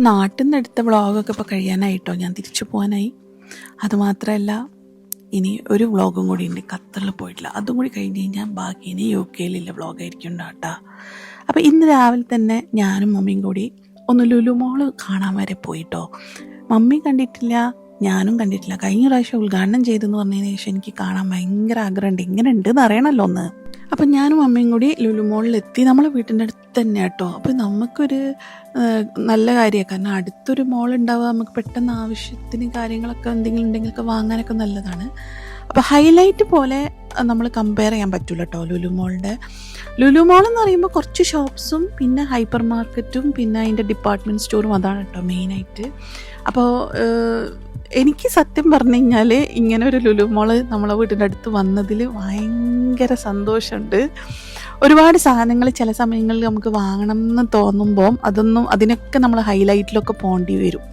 നാട്ടിൽ നിന്ന് എടുത്ത വ്ളോഗൊക്കെ ഇപ്പോൾ കഴിയാനായിട്ടോ, ഞാൻ തിരിച്ചു പോകാനായി. അതുമാത്രമല്ല ഇനി ഒരു വ്ളോഗും കൂടി ഉണ്ട്, ഖത്തറിൽ പോയിട്ടില്ല. അതും കൂടി കഴിഞ്ഞ് കഴിഞ്ഞാൽ ബാക്കി ഇനി UK-യിലുള്ള വ്ളോഗായിരിക്കും ഉണ്ടാട്ടാ. അപ്പോൾ ഇന്ന് രാവിലെ തന്നെ ഞാനും മമ്മിയും കൂടി ഒന്ന് ലുലു മോള് കാണാൻ വരെ പോയിട്ടോ. മമ്മി കണ്ടിട്ടില്ല, ഞാനും കണ്ടിട്ടില്ല. കഴിഞ്ഞ പ്രാവശ്യം ഉദ്ഘാടനം ചെയ്തെന്ന് പറഞ്ഞതിന് ശേഷം എനിക്ക് കാണാൻ ഭയങ്കര ആഗ്രഹമുണ്ട്. ഇങ്ങനെ ഉണ്ടെന്ന് അറിയണമല്ലോ ഒന്ന്. അപ്പം ഞാനും അമ്മയും കൂടി ലുലു മോളിലെത്തി. നമ്മളെ വീട്ടിൻ്റെ അടുത്ത് തന്നെ കേട്ടോ. അപ്പോൾ നമുക്കൊരു നല്ല കാര്യമാണ്, കാരണം അടുത്തൊരു മോൾ ഉണ്ടാവുക, നമുക്ക് പെട്ടെന്ന് ആവശ്യത്തിന് കാര്യങ്ങളൊക്കെ എന്തെങ്കിലും ഉണ്ടെങ്കിലൊക്കെ വാങ്ങാനൊക്കെ നല്ലതാണ്. അപ്പോൾ ഹൈലൈറ്റ് പോലെ നമ്മൾ കമ്പയർ ചെയ്യാൻ പറ്റില്ല കേട്ടോ ലുലു മോളിൻ്റെ. ലുലു മോൾ എന്ന് പറയുമ്പോൾ കുറച്ച് ഷോപ്സും പിന്നെ ഹൈപ്പർ മാർക്കറ്റും പിന്നെ അതിൻ്റെ ഡിപ്പാർട്ട്മെൻറ്റ് സ്റ്റോറും അതാണ് കേട്ടോ മെയിനായിട്ട്. അപ്പോൾ എനിക്ക് സത്യം പറഞ്ഞു കഴിഞ്ഞാൽ ഇങ്ങനെ ഒരു ലുലു മോള് നമ്മളെ വീടിൻ്റെ അടുത്ത് വന്നതിൽ ഭയങ്കര സന്തോഷമുണ്ട്. ഒരുപാട് സാധനങ്ങൾ ചില സമയങ്ങളിൽ നമുക്ക് വാങ്ങണം എന്ന് തോന്നുമ്പോൾ അതിനൊക്കെ നമ്മൾ ഹൈലൈറ്റിലൊക്കെ പോകേണ്ടി വരും.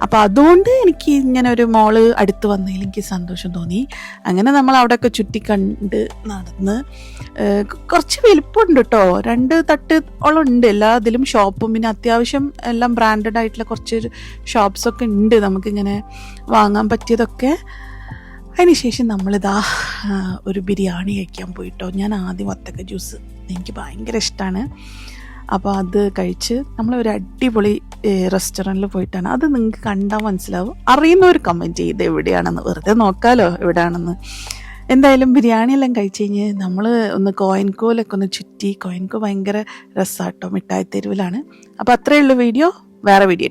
അപ്പോൾ അതുകൊണ്ട് എനിക്ക് ഇങ്ങനെ ഒരു മോള് അടുത്ത് വന്നതിൽ എനിക്ക് സന്തോഷം തോന്നി. അങ്ങനെ നമ്മൾ അവിടെയൊക്കെ ചുറ്റി കണ്ട് നടന്ന് കുറച്ച് വലിപ്പമുണ്ട് കേട്ടോ, 2 തട്ടോളം ഉണ്ട് എല്ലാ ഇതിലും ഷോപ്പും. പിന്നെ അത്യാവശ്യം എല്ലാം ബ്രാൻഡഡ് ആയിട്ടുള്ള കുറച്ച് ഷോപ്സൊക്കെ ഉണ്ട് നമുക്കിങ്ങനെ വാങ്ങാൻ പറ്റിയതൊക്കെ. അതിനുശേഷം നമ്മളിതാ ഒരു ബിരിയാണി കഴിക്കാൻ പോയിട്ടോ. ഞാൻ ആദ്യം വത്തക്ക ജ്യൂസ്, എനിക്ക് ഭയങ്കര ഇഷ്ടമാണ്. അപ്പോൾ അത് കഴിച്ച് നമ്മളൊരു അടിപൊളി റെസ്റ്റോറൻറ്റിൽ പോയിട്ടാണ്. അത് നിങ്ങൾക്ക് കണ്ടാൽ മനസ്സിലാവും. അറിയുന്നവർ കമൻറ്റ് ചെയ്ത് എവിടെയാണെന്ന്, വെറുതെ നോക്കാമല്ലോ എവിടെയാണെന്ന്. എന്തായാലും ബിരിയാണി എല്ലാം കഴിച്ച് കഴിഞ്ഞ് നമ്മൾ ഒന്ന് കോയിൻകോലൊക്കെ ഒന്ന് ചുറ്റി. കോയിൻകോ ഭയങ്കര രസമാട്ടോ, മിഠായി തെരുവിലാണ്. അപ്പോൾ അത്രയേ ഉള്ളൂ വീഡിയോ. വേറെ വീഡിയോ